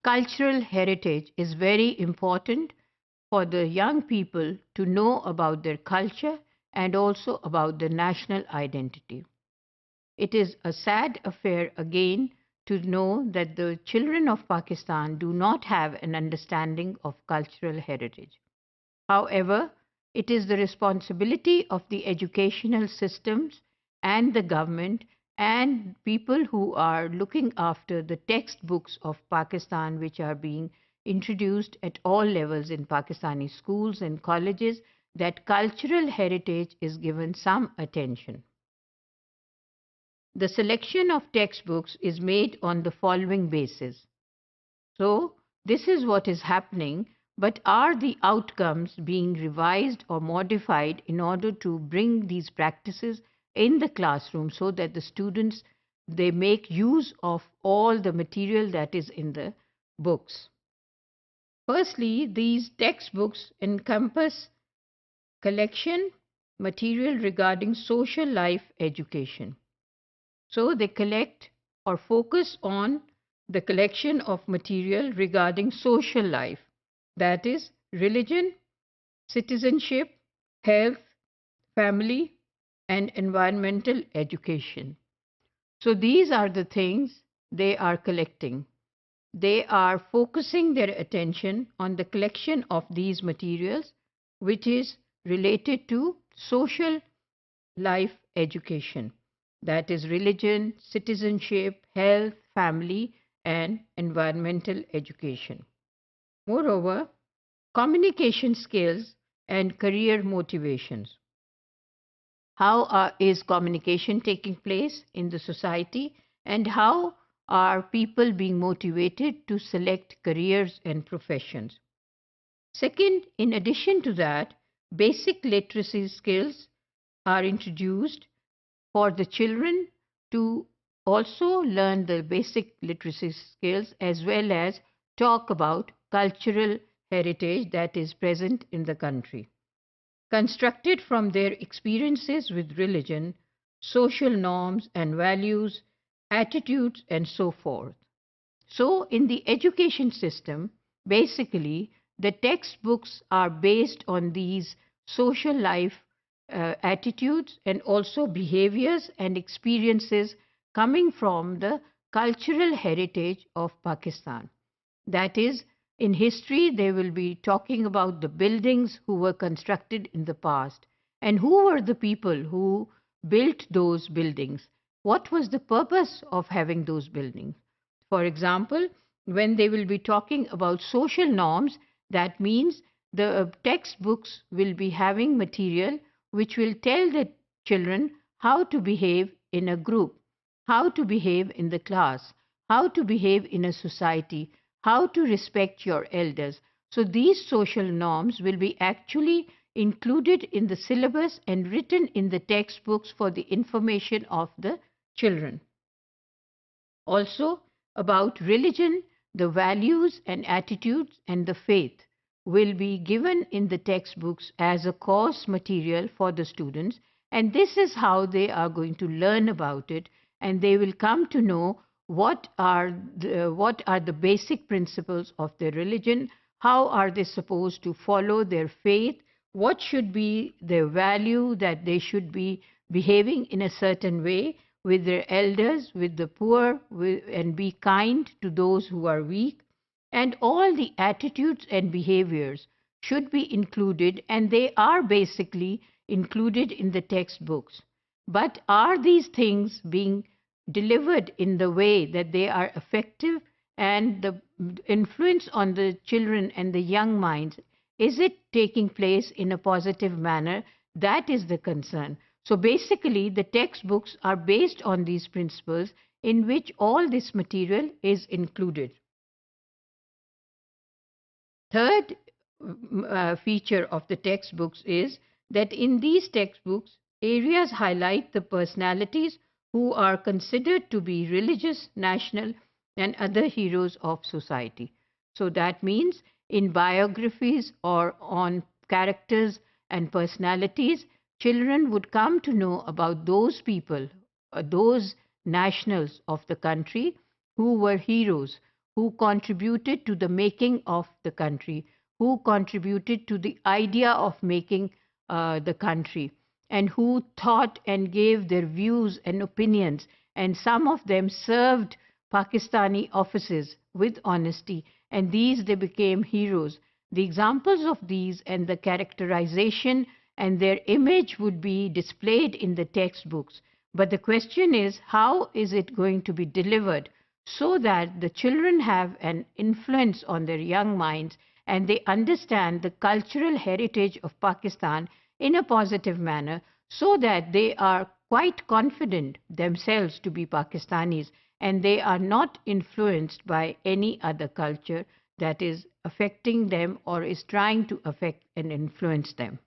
cultural heritage is very important for the young people to know about their culture and also about the national identity. It is a sad affair again to know that the children of Pakistan do not have an understanding of cultural heritage. However, it is the responsibility of the educational systems and the government and people who are looking after the textbooks of Pakistan, which are being introduced at all levels in Pakistani schools and colleges, that cultural heritage is given some attention. The selection of textbooks is made on the following basis. So, this is what is happening, but are the outcomes being revised or modified in order to bring these practices in the classroom so that the students they make use of all the material that is in the books? Firstly, these textbooks encompass collection material regarding social life education. So they collect or focus on the collection of material regarding social life, that is, religion, citizenship, health, family, and environmental education. So these are the things they are collecting. They are focusing their attention on the collection of these materials, which is related to social life education, that is, religion, citizenship, health, family, and environmental education. Moreover, communication skills and career motivations. How is communication taking place in the society, and how are people being motivated to select careers and professions? Second, in addition to that, basic literacy skills are introduced for the children to also learn the basic literacy skills as well as talk about cultural heritage that is present in the country, constructed from their experiences with religion, social norms and values, attitudes, and so forth. So, in the education system, basically, the textbooks are based on these social life attitudes and also behaviors and experiences coming from the cultural heritage of Pakistan. That is, in history, they will be talking about the buildings who were constructed in the past and who were the people who built those buildings. What was the purpose of having those buildings? For example, when they will be talking about social norms, that means the textbooks will be having material which will tell the children how to behave in a group, how to behave in the class, how to behave in a society, how to respect your elders. So these social norms will be actually included in the syllabus and written in the textbooks for the information of the children. Also, about religion, the values and attitudes and the faith will be given in the textbooks as a course material for the students, and this is how they are going to learn about it, and they will come to know what are the basic principles of their religion, how are they supposed to follow their faith, what should be their value, that they should be behaving in a certain way with their elders, with the poor, and be kind to those who are weak. And all the attitudes and behaviors should be included, and they are basically included in the textbooks. But are these things being delivered in the way that they are effective, and the influence on the children and the young minds, is it taking place in a positive manner? That is the concern. So basically, the textbooks are based on these principles in which all this material is included. Third feature of the textbooks is that in these textbooks, areas highlight the personalities who are considered to be religious, national, and other heroes of society. So that means in biographies or on characters and personalities, children would come to know about those people, those nationals of the country who were heroes, who contributed to the making of the country, who contributed to the idea of making the country, and who thought and gave their views and opinions, and some of them served Pakistani offices with honesty, and these they became heroes. The examples of these and the characterization and their image would be displayed in the textbooks. But the question is, how is it going to be delivered so that the children have an influence on their young minds and they understand the cultural heritage of Pakistan in a positive manner, so that they are quite confident themselves to be Pakistanis and they are not influenced by any other culture that is affecting them or is trying to affect and influence them.